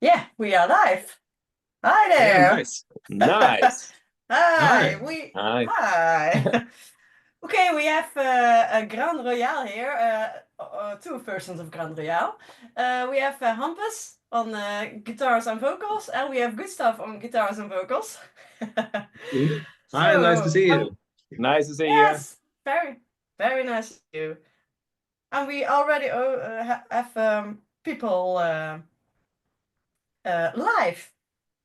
Yeah, we are live. Hi Yeah, there. nice. Nice. Hi. Hi. Hi. Hi. Okay, we have a Grande Royale here. Two versions of Grande Royale. We have Hampus on guitars and vocals, and we have Gustav on guitars and vocals. Mhm. Hi, nice to So, see you. Nice to see you. yes, very, very nice to see you. And we already have people live.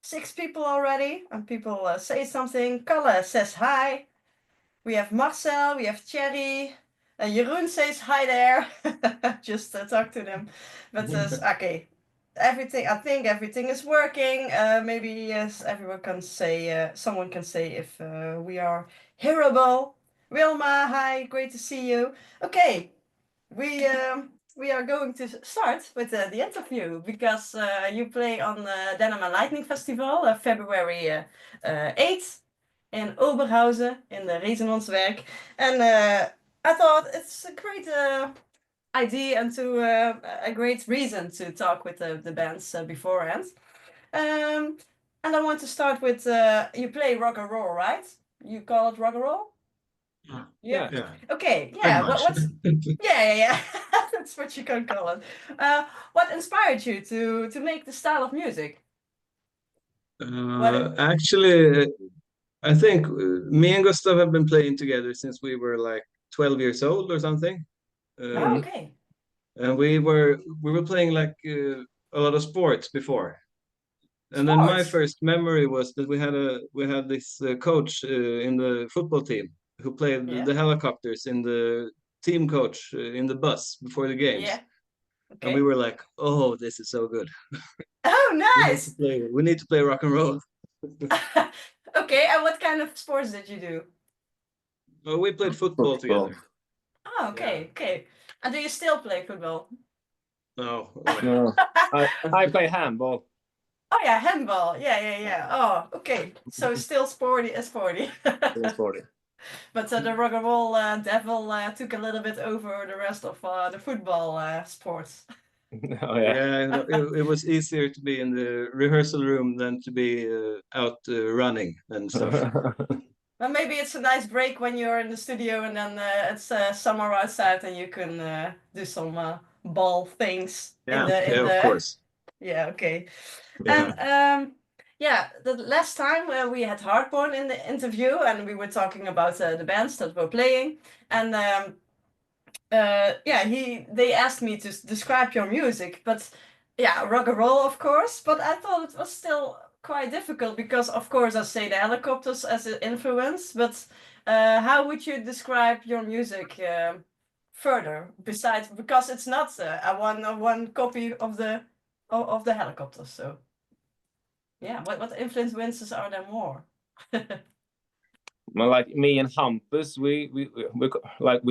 Six people already, and people say something. Kalle says hi. We have Marcel, we have Thierry. Jeroen says hi there. Just talk to them. But okay, everything. I think everything is working. Maybe yes, everyone can say. Someone can say if we are hearable. Wilma, hi, great to see you. Okay, we are going to start with the interview because you play on the DENIM and Lightning Festival, February 8th in Oberhausen in the Resonancewerk. And I thought it's a great idea and a great reason to talk with the bands beforehand. And I want to start with you play rock and roll, right? You call it rock and roll? Yeah, Yeah. Yeah. yeah, Okay. pretty Yeah. much. What's yeah. That's what you can call it. What inspired you to make this style of music? What? Actually, I think me and Gustav have been playing together since we were like 12 years old or something. Oh, Um, Mm. okay. and we were playing like a lot of sports before. And then my Sports. first memory was that we had this coach in the football team who played Yeah. the helicopters in the team coach in the bus before the games. Yeah. And we Okay. were like, "Oh, this is so good. Oh, We need to nice. play. We need to play rock and roll." Okay. And what kind of sports did you do? Oh, we played football Football. together. Oh, Yeah. okay. Okay. And do you still play football? No. No. I play handball. Oh yeah, handball. Yeah. Oh, okay. So still sporty, sporty. Still sporty. But the rock and roll devil took a little bit over the rest of the football sports. Oh yeah. Yeah, it was easier to be in the rehearsal room than to be out running and stuff. Well, maybe it's a nice break when you're in the studio and then it's summer outside and you can do some ball things in Yeah, the yeah, of course. yeah, okay. And Yeah. yeah, the last time we had Hardborn in the interview and we were talking about the bands that were playing and yeah, they asked me to describe your music, but yeah, rock and roll, of course. But I thought it was still quite difficult because, of course, I say the Helicopters as an influence. But how would you describe your music further? Besides, because it's not a one copy of the Helicopters. So yeah, what influences are there more? Well, like me and Hampus, we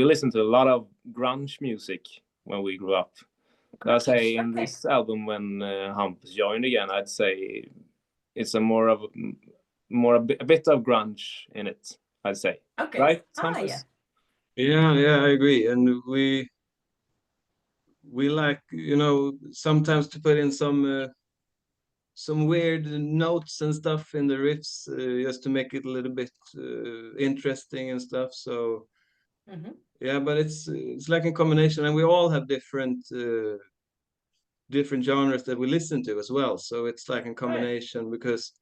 listened to a lot of grunge music when we grew up. I say in Okay. this album when Hampus joined again, I'd say it's a more of a bit of grunge in it. I'd say, Okay. right, Ah, yeah. Hampus? Yeah, yeah, I agree. And we like, sometimes to put in some weird notes and stuff in the riffs just to make it a little bit interesting and stuff. So Hmm. yeah, but it's like a combination, and we all have different genres that we listen to as well. So it's like a Right. combination because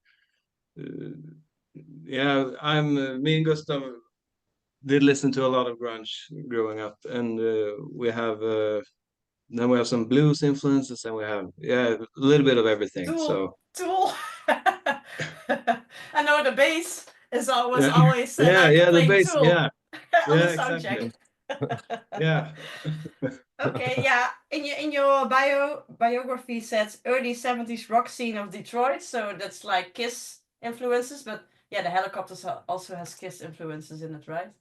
uh, yeah, I'm me and Gustav did listen to a lot of grunge growing up, and we have then we have some blues influences, and we have a little bit of everything. Tool, So tool. I know the bass was yeah, always like yeah, the playing bass, Tool yeah, on the yeah, sound exactly, check. yeah. Okay, yeah. In your biography says early 70s rock scene of Detroit, so that's like Kiss influences, but yeah, the Helicopters also has Kiss influences in it, right?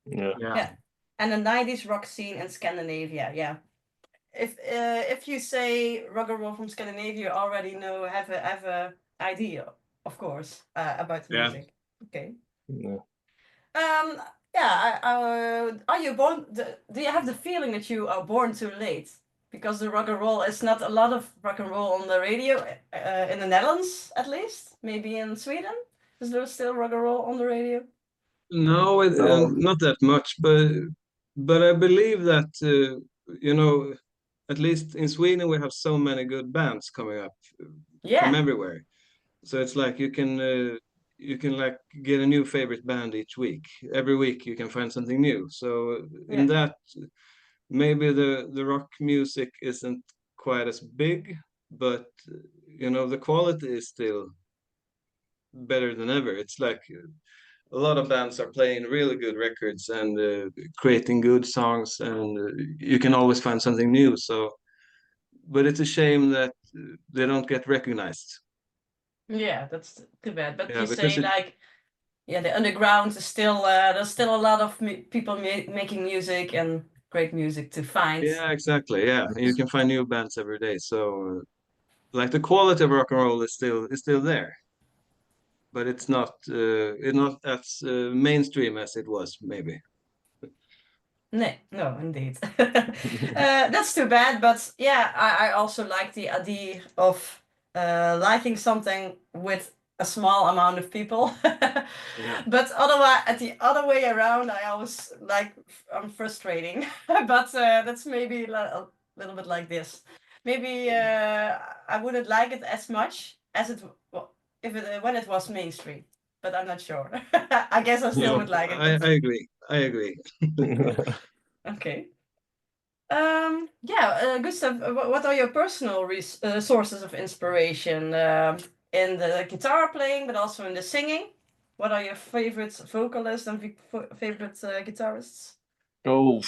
Yeah. Yeah. Yeah. And the 90s rock scene in Scandinavia, yeah. If you say rock and roll from Scandinavia, you already have a idea, of course, about the Yeah. music. Okay. Yeah. Um. Yeah. Are you born? Do you have the feeling that you are born too late? because the rock and roll is not a lot of rock and roll on the radio in the Netherlands, at least. Maybe in Sweden, is there still rock and roll on the radio? No, not that much, but I believe that you know, at least in Sweden we have so many good bands coming up from everywhere. So it's like you can like get a new favorite band each week. Every week you can find something new. So in that, maybe the rock music isn't quite as big, but you know, the quality is still better than ever. It's like a lot of bands are playing really good records and creating good songs, and you can always find something new. So, but it's a shame that they don't get recognized. Yeah, that's too bad. But you because say like, the underground is still there's still a lot of people making music and great music to find. Yeah, exactly. Yeah, and you can find new bands every day. So, like the quality of rock and roll is still there, but it's not as mainstream as it was maybe. No, indeed. That's too bad, but yeah, I also like the idea of liking something with a small amount of people. But otherwise, at the other way around, I always like, I'm frustrating. But that's maybe a little bit like this. Maybe I wouldn't like it as much as it if it when it was mainstream, but I'm not sure. I guess I still would like it. I agree. I agree. Okay. Gustav, what are your personal sources of inspiration in the guitar playing, but also in the singing? What are your favorite vocalists and favorite guitarists? Oh,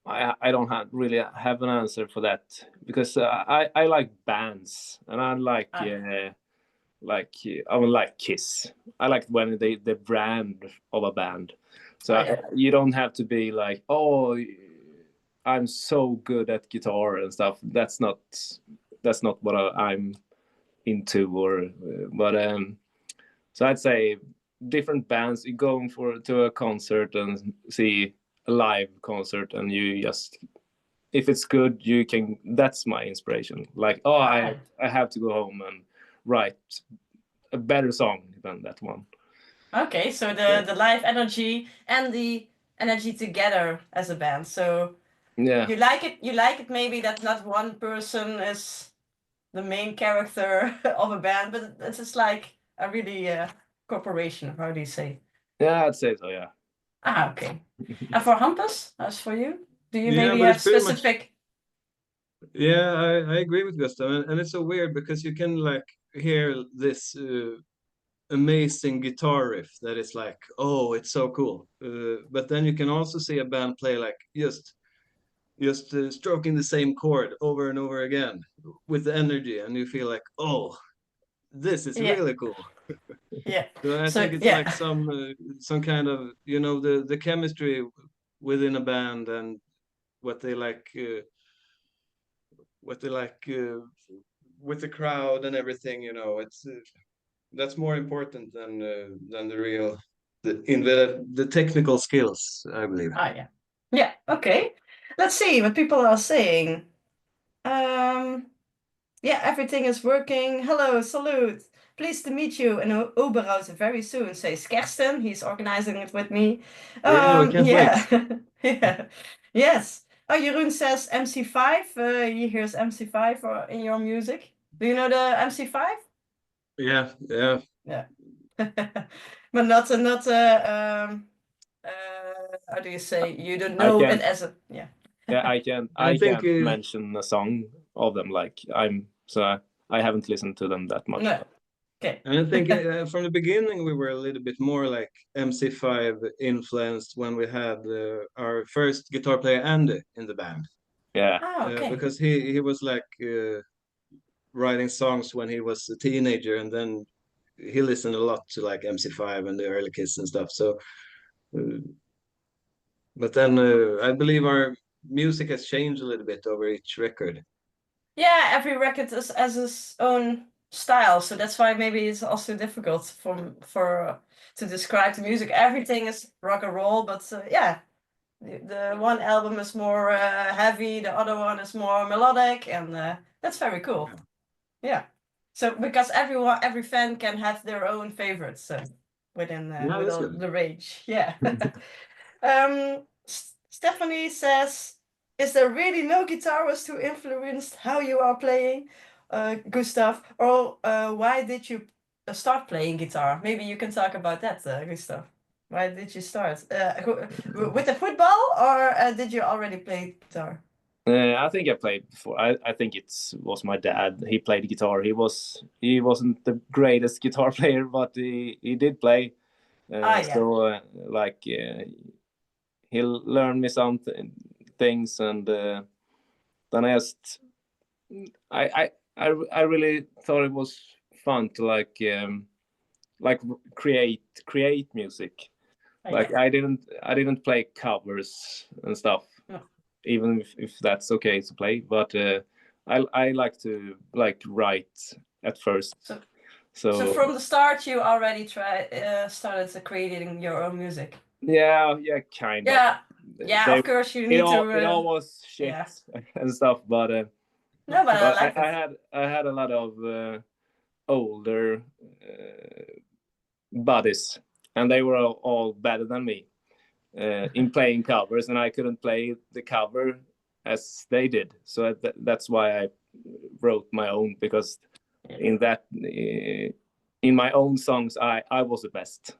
I don't really have an answer for that, because I like bands, and I like I would like Kiss. I like when the brand of a band. So you don't have to be like, oh, I'm so good at guitar and stuff. That's not what I'm into, or but so I'd say different bands. You going to a concert and see a live concert, and you just, if it's good, you can. That's my inspiration. Like, oh, I have to go home and write a better song than that one. Okay, so the live energy and the energy together as a band. So you like it maybe that not one person is the main character of a band, but it's just like a really corporation. How do you say? Yeah, I'd say so. Yeah. Okay. And for Hampus, as for you, do you maybe but have it's pretty specific? Yeah, I agree with Gustav, and it's so weird because you can like hear this amazing guitar riff that is like, oh, it's so cool. But then you can also see a band play like just stroking the same chord over and over again with the energy, and you feel like, oh, this is really cool. Yeah. So I think it's like some kind of, you know, the chemistry within a band and what they like with the crowd and everything, you know, it's that's more important than the real the technical skills, I believe. Yeah. Okay. Let's see what people are saying. Yeah, everything is working. Hello, salute. Pleased to meet you in Oberhausen very soon, says Kersten. He's organizing it with me. Yeah, we can't wait. Yeah. Yes. Oh, Jeroen says MC5. He hears MC5 in your music. Do you know the MC5? Yeah. Yeah. But not how do you say? You don't know it as a yeah. I can mention a song of them. Like I haven't listened to them that much. No. Okay. And I think from the beginning we were a little bit more like MC5 influenced when we had our first guitar player Andy in the band. Yeah. Okay. Because he was like writing songs when he was a teenager, and then he listened a lot to like MC5 and the early Kiss and stuff. So, but then I believe our music has changed a little bit over each record. Yeah, every record has its own style, so that's why maybe it's also difficult for to describe the music. Everything is rock and roll, but yeah, The one album is more heavy, the other one is more melodic, and that's very cool. Yeah. So because every fan can have their own favorites within the range. Yeah. Stephanie says, "Is there really no guitarist who influenced how you are playing, Gustav? Or why did you start playing guitar? Maybe you can talk about that, Gustav. Why did you start? With the football, or did you already play guitar?" I think I played before. I think it was my dad. He played guitar. He wasn't the greatest guitar player, but he did play. Yeah. So like he'll learn me some things, and then I really thought it was fun to like create music. Like I didn't play covers and stuff. No. Even if that's okay to play, but I like to write at first. So from the start, you already started creating your own music. Yeah, kind of. Yeah, of course you need to. It all was shit and stuff, but no, but I like I had a lot of older buddies, and they were all better than me in playing covers, and I couldn't play the cover as they did. So that's why I wrote my own, because in my own songs I was the best.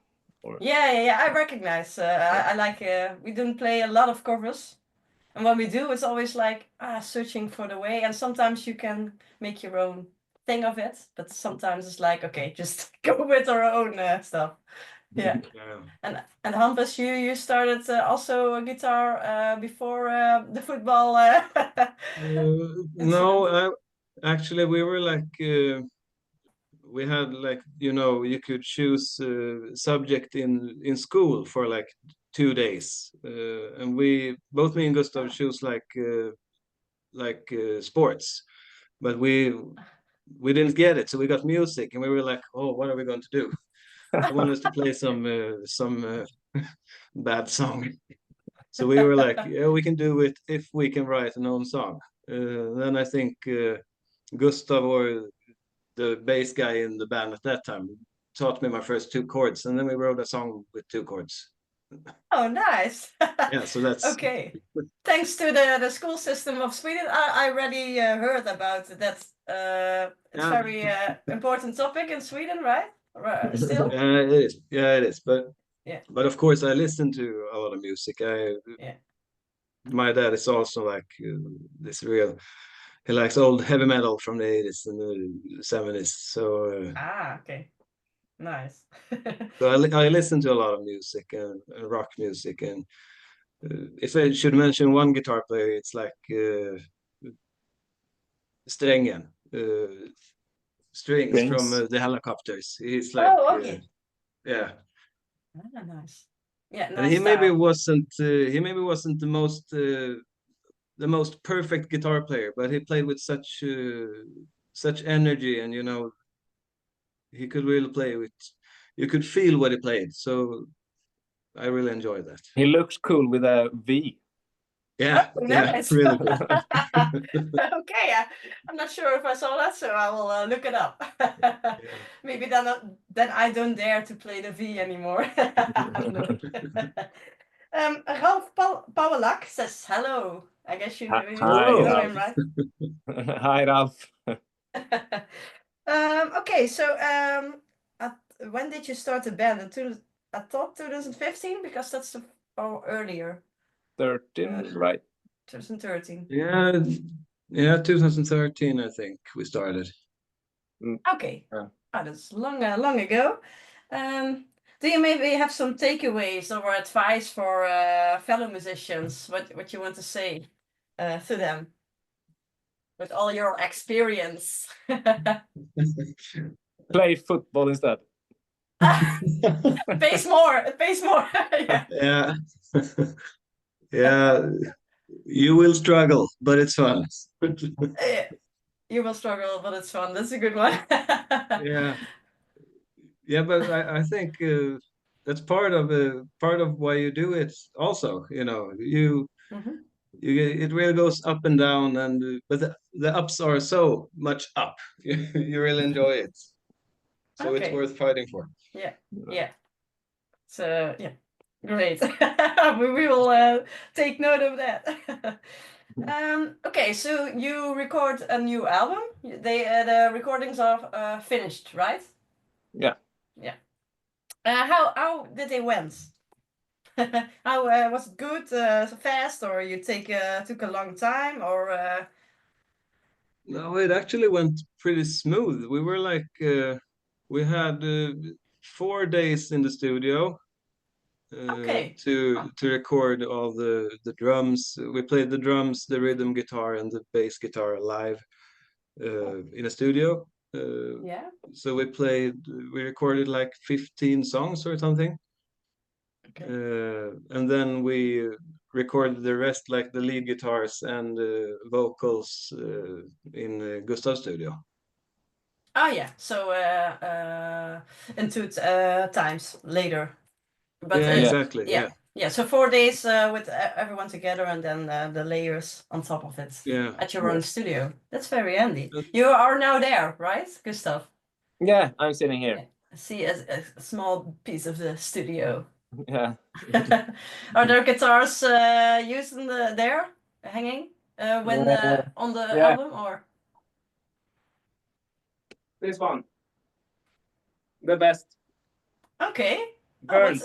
Yeah, I recognize. I like. We didn't play a lot of covers, and when we do, it's always like searching for the way. And sometimes you can make your own thing of it, but sometimes it's like, okay, just go with our own stuff. Yeah. And Hampus, you started also a guitar before the football. No, actually we were like we had like you could choose subject in school for like 2 days, and both me and Gustav choose like sports, but we didn't get it, so we got music, and we were like, oh, what are we going to do? Someone has to play some bad song. So we were like, yeah, we can do it if we can write an own song. Then I think Gustav, or the bass guy in the band at that time, taught me my first 2 chords, and then we wrote a song with 2 chords. Oh, nice. Yeah, so that's okay. Thanks to the school system of Sweden, I already heard about that. It's very important topic in Sweden, right? Still. It is. Yeah, it is. But of course, I listen to a lot of music. My dad is also like this real. He likes old heavy metal from the 80s and the 70s. So okay, nice. so I listen to a lot of music and rock music, and if I should mention one guitar player, it's like Dregen, strings from the Hellacopters. He's like, yeah. Nice. Yeah, nice. And he maybe wasn't the most perfect guitar player, but he played with such energy, and he could really play with. You could feel what he played, so I really enjoyed that. He looks cool with a V. Yeah, nice. Really cool. Okay, I'm not sure if I saw that, so I will look it up. Maybe then I don't dare to play the V anymore. Ralph Pawelak says hello. I guess you know him, right? Hi, Ralph. Okay, so when did you start the band? I thought 2015, because that's earlier. 13, right? 2013. Yeah, 2013, I think we started. Okay. Oh, that's long ago. Do you maybe have some takeaways or advice for fellow musicians? What you want to say to them with all your experience? Play football instead. Pays more. Yeah. Yeah. You will struggle, but it's fun. You will struggle, but it's fun. That's a good one. Yeah, but I think that's part of why you do it also, you know. It really goes up and down, and but the ups are so much up. You really enjoy it, so it's Okay. worth fighting for. Yeah. So yeah, great. We will take note of that. Okay, so you record a new album. The recordings are finished, right? Yeah. Yeah. How did they went? How was it good, fast, or you took a long time, or No, it actually went pretty smooth. We were like, we had 4 days in the studio okay? to record all the drums. We played the drums, the rhythm guitar, and the bass guitar live in a studio. Yeah. So we recorded like 15 songs or something. Okay. And then we recorded the rest, like the lead guitars and vocals, in Gustav's studio. Oh yeah. So in two times later. But Yeah, exactly. yeah. Yeah, Yeah. So 4 days with everyone together, and then the layers on top of it yeah. at your own studio. That's very handy. Uh, You are now there, right, Gustav? Yeah, I'm sitting here. Yeah. I see a small piece of the studio. Yeah. Are there guitars used in there hanging when on the Yeah. album, or? This one. The best. Okay. Burns.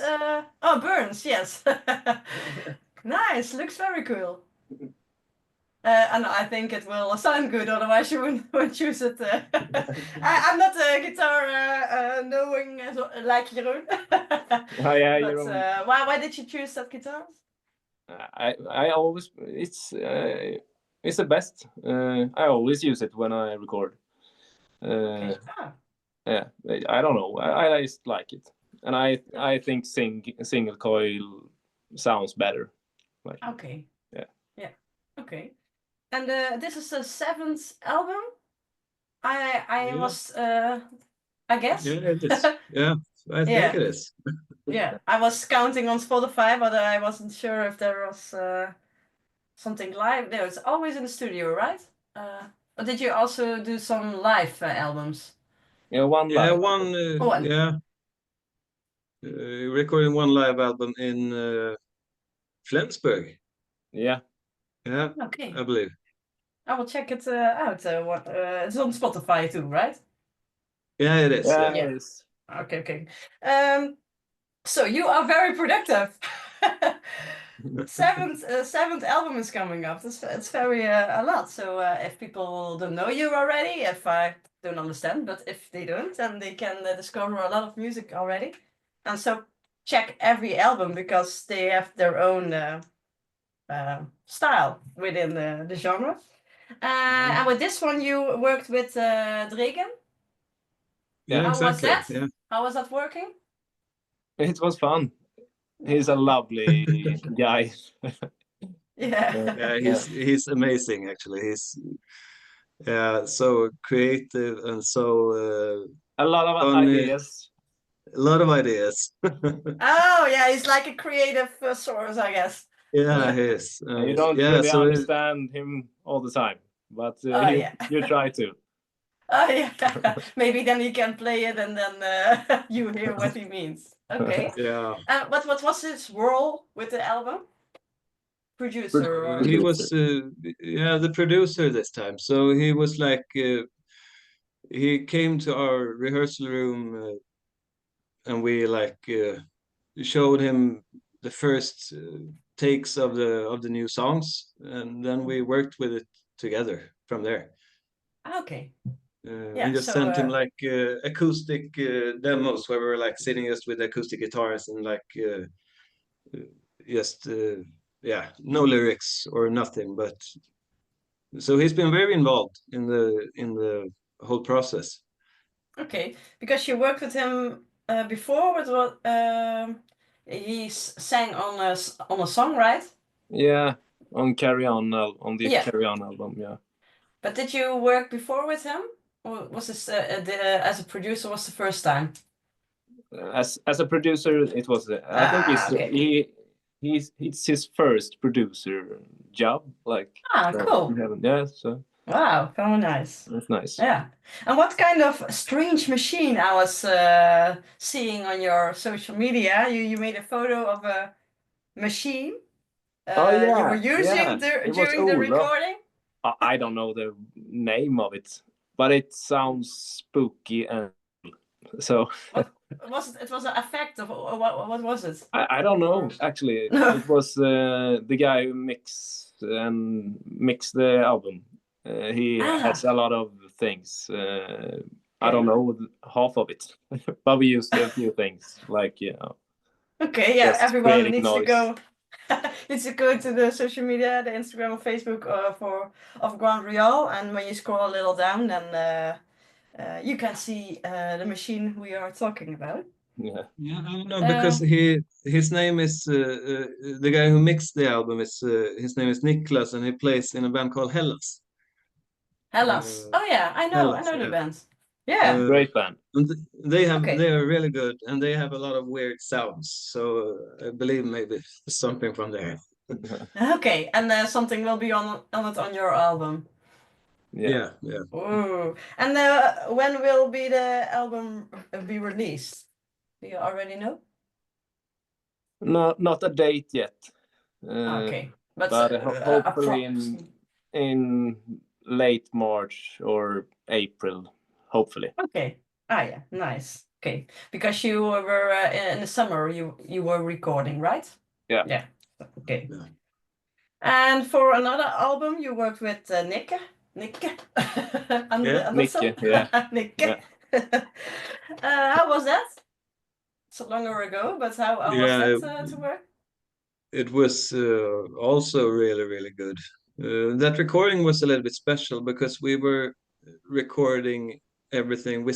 Burns, yes. Nice, looks very cool. And I think it will sound good, otherwise you wouldn't choose it. I'm not a guitar knowing like Jeroen. Oh yeah, But you're why did you choose that guitar? I always it's the best. I always use it when I record. Okay. Yeah, I don't know. I just like it, and I think single coil sounds better. Like, Okay. Yeah. Yeah. Okay. And this is the 7th album. I Yeah. was I guess. Yeah, it is. Yeah, I think Yeah. it is. Yeah. I was counting on Spotify, but I wasn't sure if there was something live. There, it's always in the studio, right? Or did you also do some live albums? Yeah, one Yeah, live. one. One. Yeah, recording one live album in Flensburg. Yeah. Yeah, Okay. I believe. I will check it out. It's on Spotify too, right? Yeah, it is. Yeah, Yeah. it is. Okay. So you are very productive. Seventh album is coming up. It's very a lot. So if people don't know you already, if I don't understand, but if they don't, then they can discover a lot of music already. And so check every album, because they have their own style within the genre. And with this one, you worked with Dregen. Yeah, How was exactly. that? Yeah. How was that working? It was fun. He's a lovely guy. Yeah. Yeah, he's amazing actually. He's so creative and so A lot of funny. ideas. A lot of ideas. Oh yeah, he's like a creative source, I guess. Yeah, he is. And you don't yeah, really so understand him all the time, but Oh, you, yeah. you try to. Oh yeah. Maybe then he can play it, and then you hear what he means. Okay. yeah, What was his role with the album? Producer or? he was the producer this time. So he was like he came to our rehearsal room, and we like showed him the first takes of the new songs, and then we worked with it together from there. Okay. We just so, sent him like acoustic demos where we were like sitting just with acoustic guitars and like just no lyrics or nothing. But so he's been very involved in the whole process. Okay, because you worked with him before with what he sang on a song, right? Yeah, on Carry On on the Yeah. Carry On album. Yeah. But did you work before with him, or was this as a producer was the first time? as a producer, it was. I think it's his first producer job. Like cool. Yeah, so Wow, very nice. that's nice. Yeah. And what kind of strange machine I was seeing on your social media? You made a photo of a machine you were using during the recording? I don't know the name of it, but it sounds spooky, and so What was it? It was an effect of what was it? I don't know actually. It was the guy who mixed the album. He has a lot of things. I don't know half of it, but we used a few things like Okay, yeah, everyone needs noise. to go. Needs to go to the social media, the Instagram or Facebook of Grande Royale, and when you scroll a little down, then you can see the machine we are talking about. Yeah, I don't know because his name is the guy who mixed the album is his name is Nicke, and he plays in a band called Hellas. Hellas. Oh yeah, I know the band. Yeah, great band. They are really good, and they have a lot of weird sounds. So I believe maybe something from there. Okay, and something will be on your album. Yeah. Ooh. And when will be the album be released? Do you already know? Not a date yet. Okay, but hopefully in late March or April, hopefully. Okay. Yeah, nice. Okay, because you were in the summer, you were recording, right? Yeah. Yeah. Okay. Yeah. And for another album, you worked with Nicke. Nicke. Nicke. Yeah. Nicke. Yeah. How was that? So longer ago, but how was that to work? It was also really, really good. That recording was a little bit special because we were recording everything. We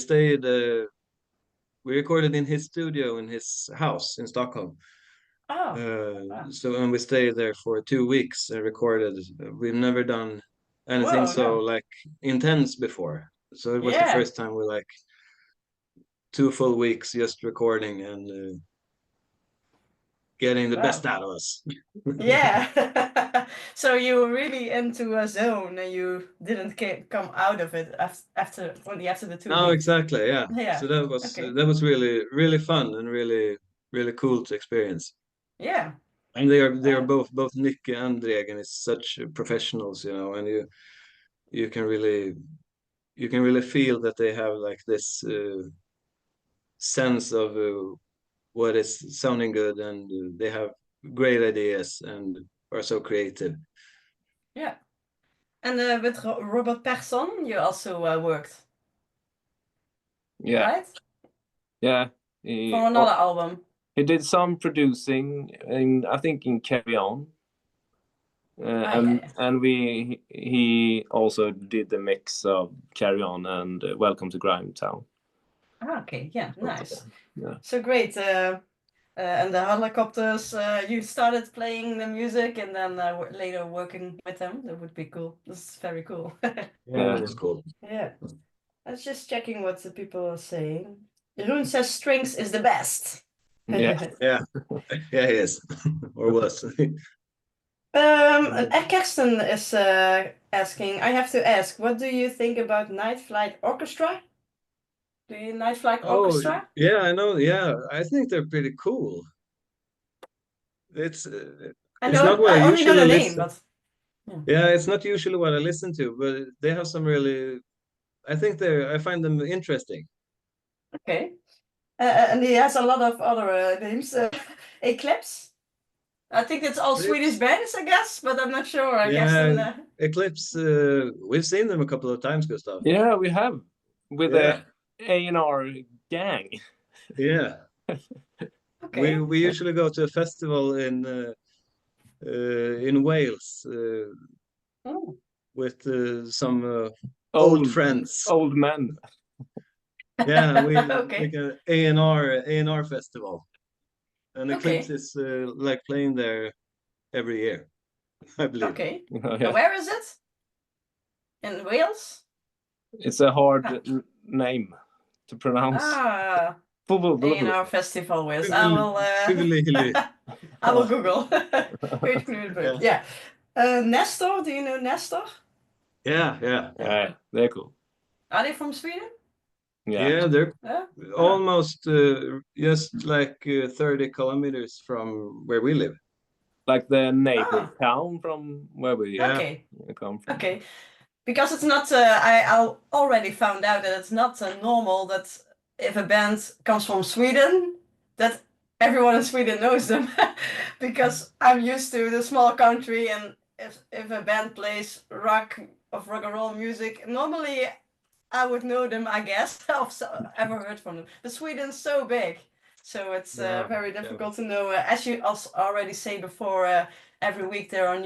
recorded in his studio in his house in Stockholm. So and we stayed there for 2 weeks and recorded. We've never done anything like intense before. So it was the first time we 2 full weeks just recording and getting the best out of us. Yeah. So you were really into a zone and you didn't come out of it after the 2 No, weeks. exactly. Yeah. So that was really, really fun and really, really cool to experience. Yeah. And they are both Nicke and Dregen is such professionals, and you can really feel that they have like this sense of what is sounding good, and they have great ideas and are so creative. Yeah. And with Robert Persson, you also worked. Yeah. Right? Yeah. For another album. He did some producing I think in Carry On. And he also did the mix of Carry On and Welcome to Grime Town. Okay, yeah, nice. Yeah. So great. And the Hellacopters, you started playing the music and then later working with them. That would be cool. This is very cool. Yeah, that's cool. Yeah. I was just checking what the people are saying. Jeroen says strings is the best. Yeah. Yeah, he is. Or was. Kirsten is asking, I have to ask, what do you think about Night Flight Orchestra? Do you Night Flight Orchestra? Yeah, I know. Yeah, I think they're pretty cool. It's not what I usually know the listen. name, but yeah, it's not usually what I listen to, but they have some really. I find them interesting. Okay, and he has a lot of other names. Eclipse. I think it's all Swedish bands, I guess, but I'm not sure. I guess. Eclipse. We've seen them a couple of times, Gustav. Yeah, we have with the RnR gang. Yeah. Okay. We usually go to a festival in Wales with some old friends. Old men. Yeah, we like an RnR festival. And Eclipse is like playing there every year, I believe. Okay. Yeah. Where is it? In Wales? It's a hard name to pronounce. RnR festival with. I will. I will Google. Yeah. Nestor, do you know Nestor? Yeah. They're cool. Are they from Sweden? Yeah, they're almost just like 30 kilometers from where we live. Like the neighbor town from where we come from. Okay. Because it's not, I already found out that it's not normal that if a band comes from Sweden, that everyone in Sweden knows them. Because I'm used to the small country, and if a band plays rock and roll music, normally I would know them, I guess. I've ever heard from them. But Sweden's so big, so it's very difficult to know. As you also already say before, every week there are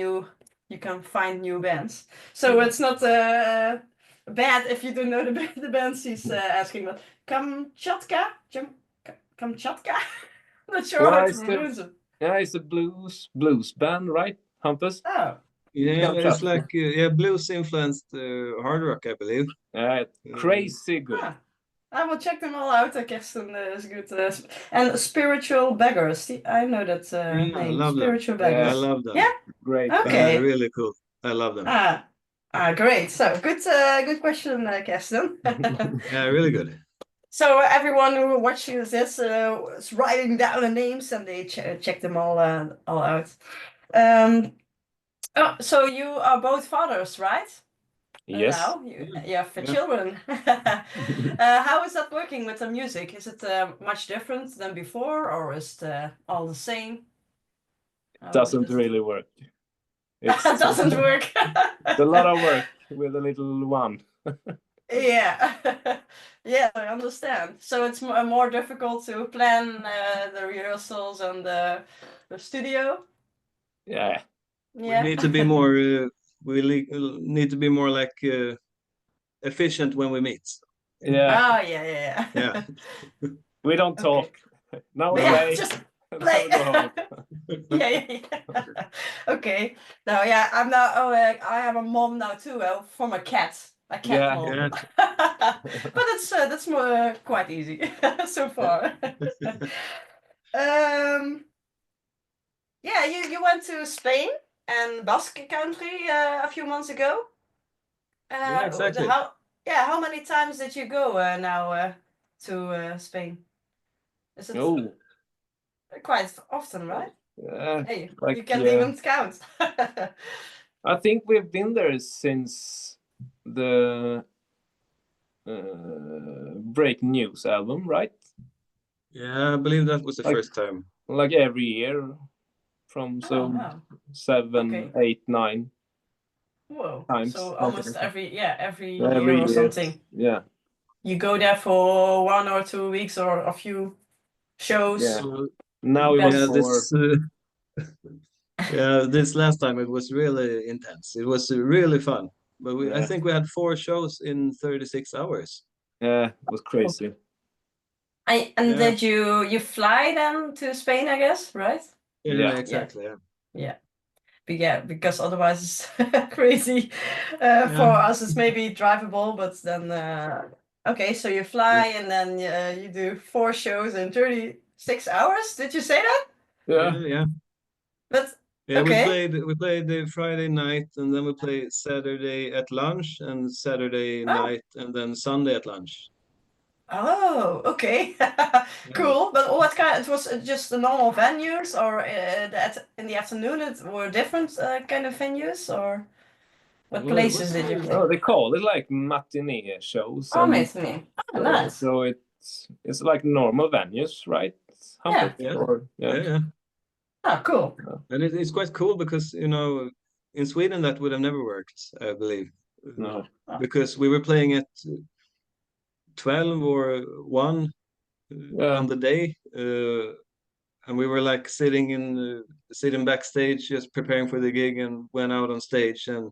you can find new bands. So it's not bad if you don't know the bands he's asking about. Kamchatka? Kamchatka? I'm not sure how to pronounce it. Yeah, it's a blues band, right, Hampus? Oh. Yeah, it's like blues influenced hard rock, I believe. Crazy good. I will check them all out. Kirsten is good. And Spiritual Beggars. I know that name. I love Spiritual them. Beggars. I love them. Yeah? Great. Okay. Really cool. I love them. Great. So good question, Kirsten. Yeah, really good. So everyone who watching this is writing down the names, and they check them all out. So you are both fathers, right? Yes. Now you have children. How is that working with the music? Is it much different than before, or is it all the same? Doesn't really work. It doesn't work. It's a lot of work with a little one. Yeah, yeah, I understand. So it's more difficult to plan the rehearsals and the studio. Yeah. We need to be more. We need to be more like efficient when we meet. Yeah. Oh yeah. We don't talk. No way. Just play. Yeah. Okay. Now, I'm now. Oh, I have a mom now too. From a cat. A cat mom. Yeah. But that's more quite easy so far. Yeah, you went to Spain and Basque Country a few months ago. Yeah, exactly. How many times did you go now to Spain? Is it quite often, right? Hey, you can't even count. I think we've been there since the Break News album, right? Yeah, I believe that was the first time. Like every year from 7, 8, 9 times. So almost every year or something. Yeah. You go there for 1 or 2 weeks or a few shows. Yeah. Now it was this last time it was really intense. It was really fun. But I think we had 4 shows in 36 hours. Yeah, it was crazy. Did you fly then to Spain, I guess, right? Yeah, exactly. Yeah, because otherwise it's crazy. For us, it's maybe drivable, but then okay, so you fly and then you do 4 shows in 36 hours. Did you say that? Yeah. But okay. we played the Friday night, and then we played Saturday at lunch, and Saturday night, and then Sunday at lunch. Oh, okay. Cool. But what kind? It was just the normal venues, or in the afternoon it were different kind of venues, or what places did you play? Oh, they call it like matinee shows. Oh, matinee. Oh, nice. So it's like normal venues, right? Yeah. Oh, cool. And it's quite cool because in Sweden that would have never worked, I believe. No. Because we were playing at 12 or 1 on the day, and we were like sitting backstage just preparing for the gig, and went out on stage, and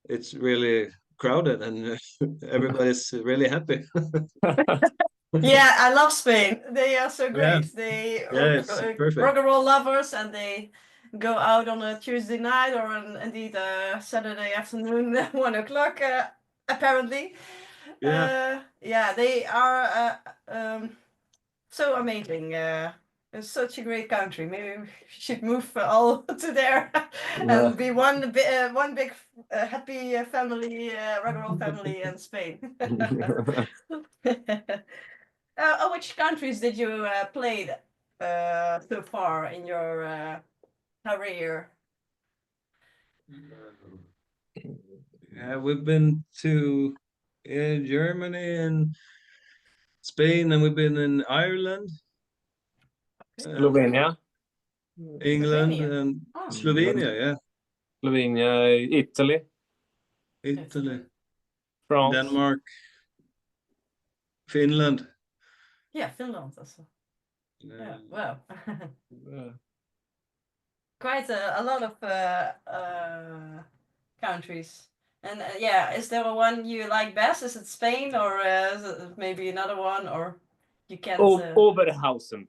it's really crowded, and everybody's really happy. Yeah, I love Spain. They are so great. It's perfect. Rock and roll lovers, and they go out on a Tuesday night or indeed a Saturday afternoon, 1 o'clock, apparently. Yeah. They are so amazing. It's such a great country. Maybe we should move all to there and be one big happy family, rock and roll family in Spain. Which countries did you play so far in your career? Yeah, we've been to Germany and Spain, and we've been in Ireland, Slovenia. England, Slovenia. and Oh. Slovenia. Yeah, Slovenia, Italy, Italy, France. Denmark, Finland. Yeah, Finland also. Yeah, wow. Yeah. Quite a lot of countries. And yeah, is there one you like best? Is it Spain or is it maybe another one? Or you can't. Oberhausen.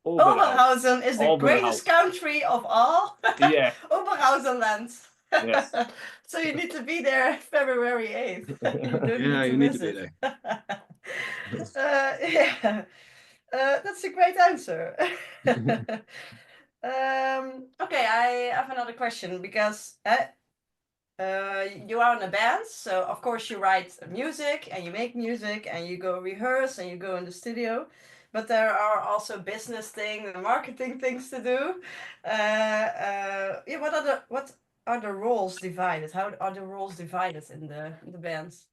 Oberhausen is the greatest Oberhausen. country of all. Yeah. Oberhausenland. Yes. So you need to be there February 8th. You don't Yeah, you need to be visit. there. Yeah. That's a great answer. Okay, I have another question because you are in a band, so of course you write music and you make music and you go rehearse and you go in the studio, but there are also business things and marketing things to do. Yeah, what are the roles divided? How are the roles divided in the bands?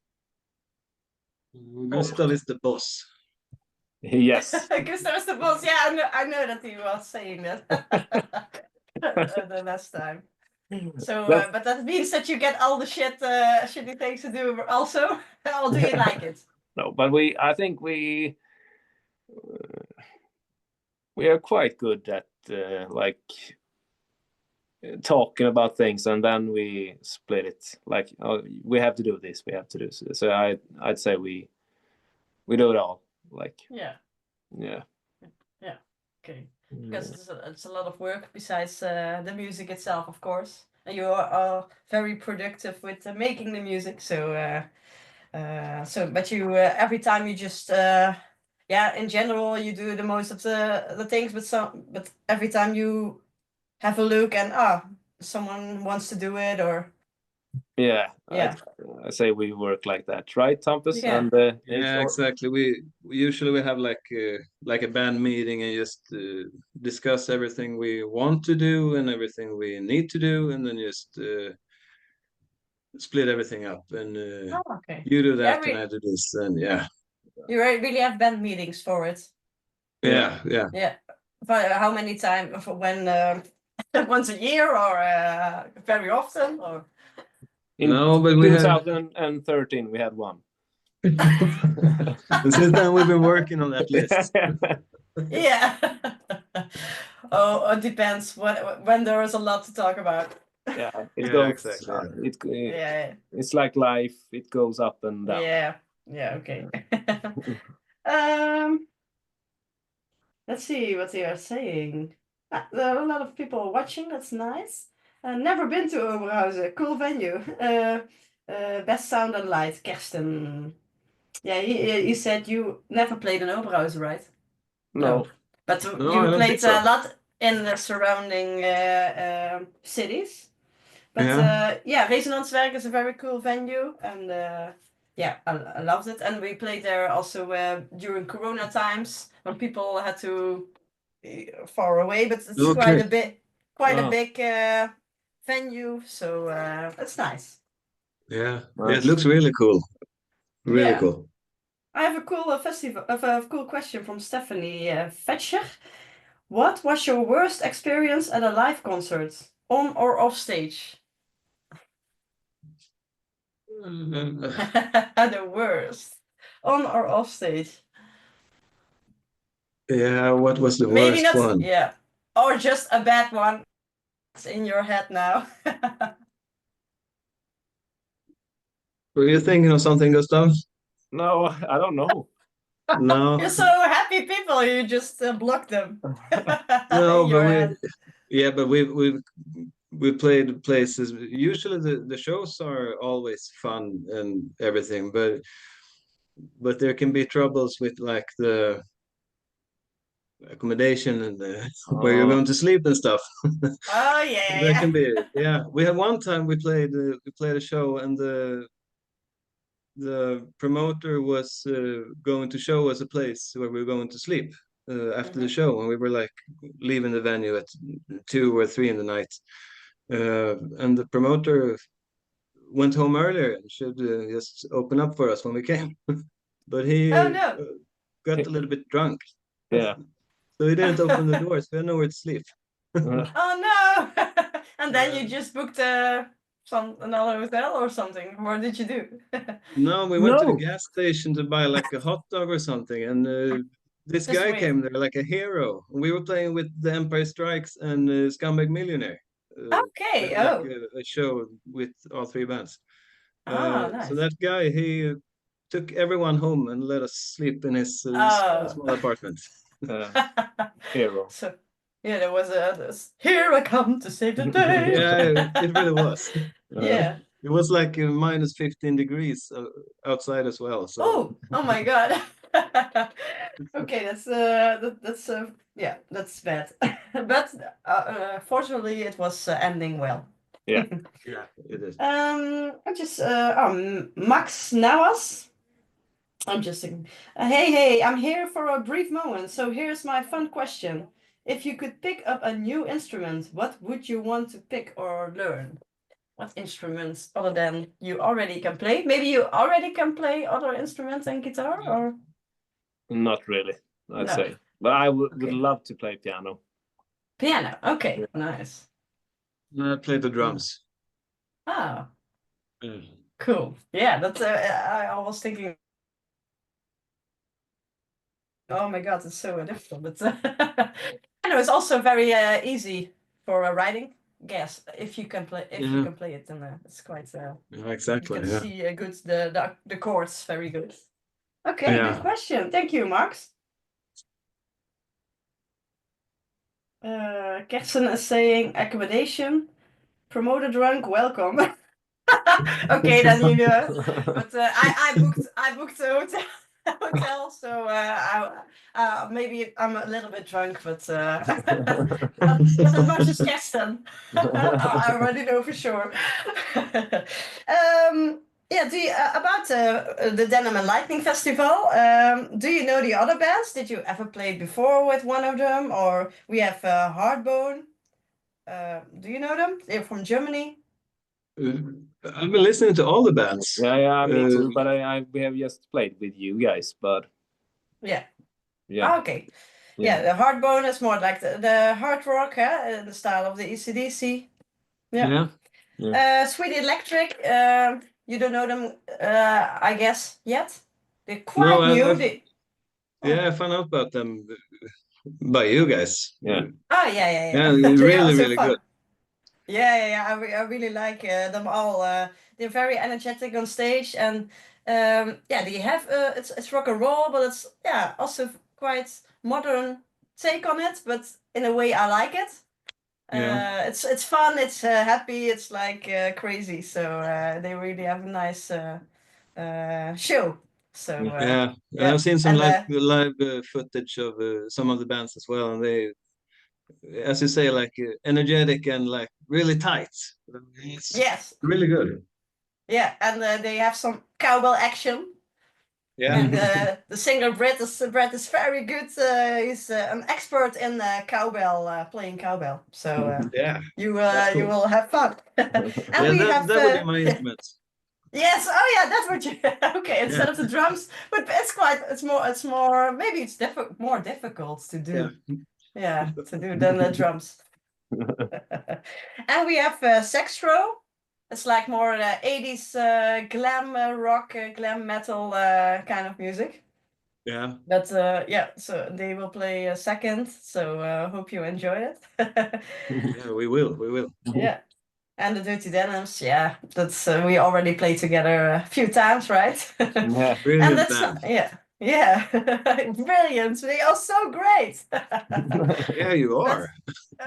Gustav is the boss. Yes. Gustav is the boss. Yeah, I know that he was saying that the last time. So, but that means that you get all the shitty things to do also. Or do you like it? No, but I think we are quite good at like talking about things, and then we split it. Like, oh, we have to do this, we have to do this. So I'd say we do it all. Like, Yeah. Yeah. Okay. Because it's a lot of work besides the music itself, of course. And you are very productive with making the music. So, but you every time you just yeah, in general you do the most of the things, but every time you have a look and someone wants to do it or Yeah. Yeah. I say we work like that, right, Tampus? Yeah. And Yeah, exactly. We usually have like a band meeting and just discuss everything we want to do and everything we need to do, and then just split everything up. And Oh, okay. you do that, Yeah, and I do this, and yeah, You really have band meetings for it. yeah. Yeah. But how many times? For when once a year or very often or? in No, but we have. 2013 we had one. And since then, we've been working on that list. Yeah. Oh, it depends when there is a lot to talk about. Yeah, Yeah, goes, exactly. Yeah. It's like life. It goes up and down. Yeah. Yeah. Okay. Let's see what they are saying. There are a lot of people watching. That's nice. Never been to Oberhausen. Cool venue. Best sound and light. Kersten. Yeah, he said you never played in Oberhausen, right? No. But No, you I don't played think so. a lot in the surrounding cities. But yeah, Resonancewerk is a very cool venue, and yeah, I loved it. And we played there also during Corona times when people had to far away, but it's Okay. quite a big venue, so it's nice. Yeah, it looks really cool. Really Yeah. cool. I have a cool question from Stephanie Fetcher. What was your worst experience at a live concert, on or off stage? The worst, on or off stage? Yeah, what was the Maybe worst not. one? Yeah, or just a bad one. It's in your head now. Were you thinking of something, Gustav? No, I don't know. No. You're so happy people, you just block them. No, in but your head. we played places. Usually the shows are always fun and everything, but there can be troubles with like accommodation and where you're going to sleep and stuff. Oh yeah, That can be, yeah. We had one time we played a show, and the promoter was going to show us a place where we were going to sleep after the show, and we were like leaving the venue at 2 or 3 in the night, and the promoter went home earlier and should just open up for us when we came, but he Oh no. got a little bit drunk, Yeah. so he didn't open the doors. We had nowhere to sleep. Oh no. And then you just booked another hotel or something. What did you do? No, we went to the No. gas station to buy like a hot dog or something, and this Just guy wait. came there like a hero. We were playing with The Empire Strikes and Scumbag Millionaire. Okay. We had Oh. like a show with all 3 bands. Oh, So nice. that guy, he took everyone home and let us sleep in his Oh. small apartment. Hero. So yeah, there was this, here I come to save the day. Yeah, it really was. Yeah. It was like minus 15 degrees outside as well. So Oh my God. Okay, that's yeah, that's bad. But fortunately, it was ending well. Yeah. yeah, it is. I just Max Nawas. I'm just thinking, hey, I'm here for a brief moment. So here's my fun question. If you could pick up a new instrument, what would you want to pick or learn? What instruments other than you already can play? Maybe you already can play other instruments than guitar, or Not really, I'd no? say. But I would Okay. love to play piano. Piano. Okay, nice. I played the drums. Ah, Mm. cool. Yeah, that's. I was thinking. Oh my God, it's so difficult. But piano is also very easy for writing. Yes, if you can play, you can play it, then it's quite. Yeah, exactly. You can Yeah. see good the chords very good. Okay, Yeah. good question. Thank you, Max. Kersten is saying accommodation. Promoter drunk, welcome. Okay, then you know. But I booked the hotel, so maybe I'm a little bit drunk, but not as much as Kersten. I already know for sure. Yeah, about the Denim and Lightning Festival, do you know the other bands? Did you ever play before with one of them? Or we have Hardbone. Do you know them? They're from Germany. I've been listening to all the bands. Yeah, me too. But we have just played with you guys. But Yeah. yeah. Okay. Yeah, the Hardbone is more like the hard rock, in the style of the AC/DC. Yeah. Sweet Electric. You don't know them, I guess, yet. They're quite new. Yeah, I found out about them by you guys. Yeah. Oh yeah. Yeah, They're really, also really fun. good. Yeah. I really like them all. They're very energetic on stage, and yeah, they have it's rock and roll, but it's also quite modern take on it. But in a way, I like it. It's fun. It's happy. It's like crazy. So they really have a nice show. So And I've seen some live footage of some of the bands as well, and they, as you say, like energetic and like really tight. Yes, really good. Yeah, and they have some cowbell action. Yeah, and the singer Brett is very good. He's an expert in cowbell, playing cowbell. So yeah, you cool. you will have fun. And that would be my instrument. Yes. Oh yeah, that's what you. Okay, instead of the drums, but it's more maybe it's more difficult to do. Yeah, to do than the drums. And we have Sextro. It's like more 80s glam rock, glam metal kind of music. Yeah. But yeah, so they will play a second. So hope you enjoy it. Yeah, we will. Yeah. And the Dirty Denims, yeah, that's we already played together a few times, right? Yeah, and that's yeah, brilliant. They are so great. Yeah, you are.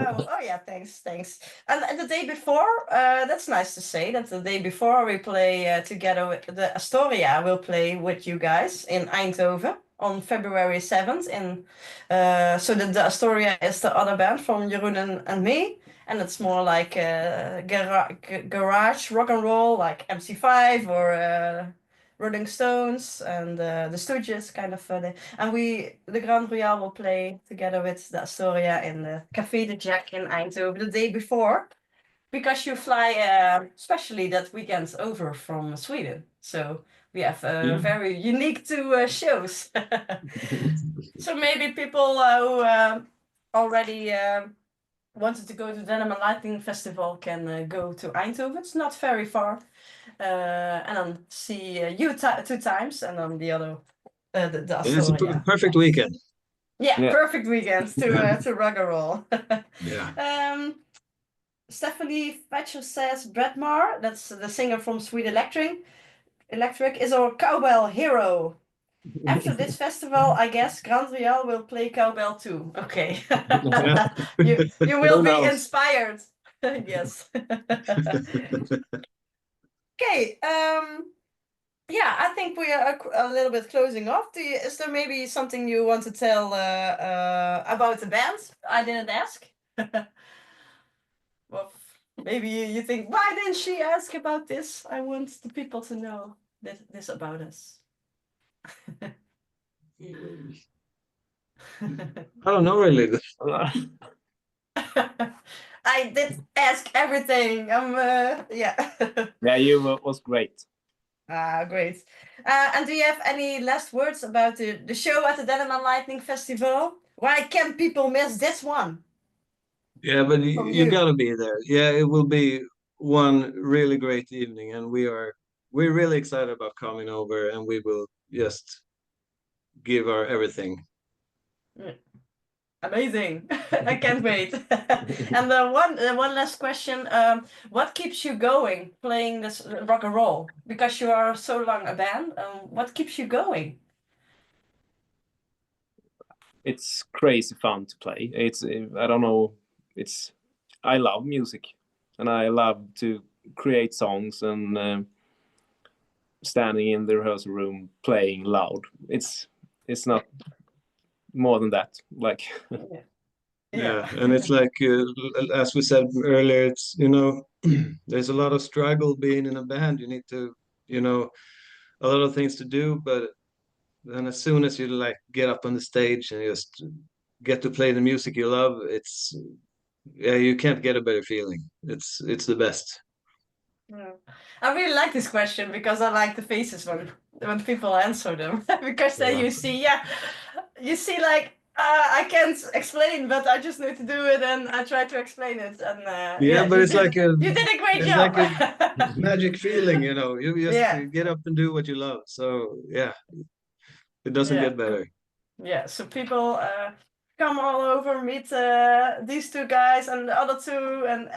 Oh yeah, thanks. And the day before, that's nice to say that the day before we play together with the Astoria will play with you guys in Eindhoven on February 7th in so the Astoria is the other band from Jeroen and me, and it's more like garage rock and roll, like MC5 or Rolling Stones and the Stooges kind of and the Grande Royale will play together with the Astoria in the Café de Jack in Eindhoven the day before, because you fly especially that weekend over from Sweden, so we have very unique two shows. So maybe people who already wanted to go to DENIM and Lightning Festival can go to Eindhoven. It's not very far. And then see you 2 times, and then the other, the Astoria. It's a perfect weekend. Yeah, perfect weekend to rock and roll. Yeah. Stephanie Thatcher says Bredmar, that's the singer from Sweet Electric, is our cowbell hero. After this festival, I guess Grande Royale will play cowbell too. Okay. you will be inspired. Yes. Okay. Yeah, I think we are a little bit closing off. Is there maybe something you want to tell about the band? I didn't ask. Well, maybe you think, why didn't she ask about this? I want the people to know this about us. I don't know really. I did ask everything. Yeah. Yeah, you was great. Great. And do you have any last words about the show at the DENIM and Lightning Festival? Why can people miss this one? Yeah, but you gotta be there. Yeah, it will be one really great evening, and we're really excited about coming over, and we will just give our everything. Amazing. I can't wait. And one last question, what keeps you going playing this rock and roll? Because you are so long a band, what keeps you going? It's crazy fun to play. It's I don't know, I love music, and I love to create songs and standing in the rehearsal room playing loud. It's not more than that. Like Yeah, and it's like as we said earlier, it's there's a lot of struggle being in a band. You need to a lot of things to do, but then as soon as you like get up on the stage and just get to play the music you love, you can't get a better feeling. It's the best. Yeah. I really like this question because I like the faces when people answer them because then you see like I can't explain, but I just need to do it, and I try to explain it. And but it's like you did a great job. Like a magic feeling, You just get up and do what you love. So yeah, it doesn't get better. Yeah. So people come all over, meet these 2 guys and the other 2, and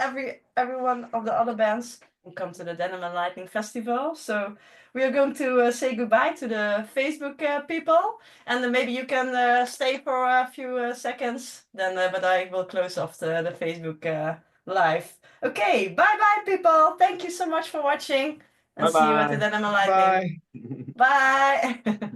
everyone of the other bands, and come to the DENIM and Lightning Festival. So we are going to say goodbye to the Facebook people, and then maybe you can stay for a few seconds. Then, but I will close off the Facebook live. Okay, bye people. Thank you so much for watching, and see you at the DENIM and Lightning. Bye. Bye.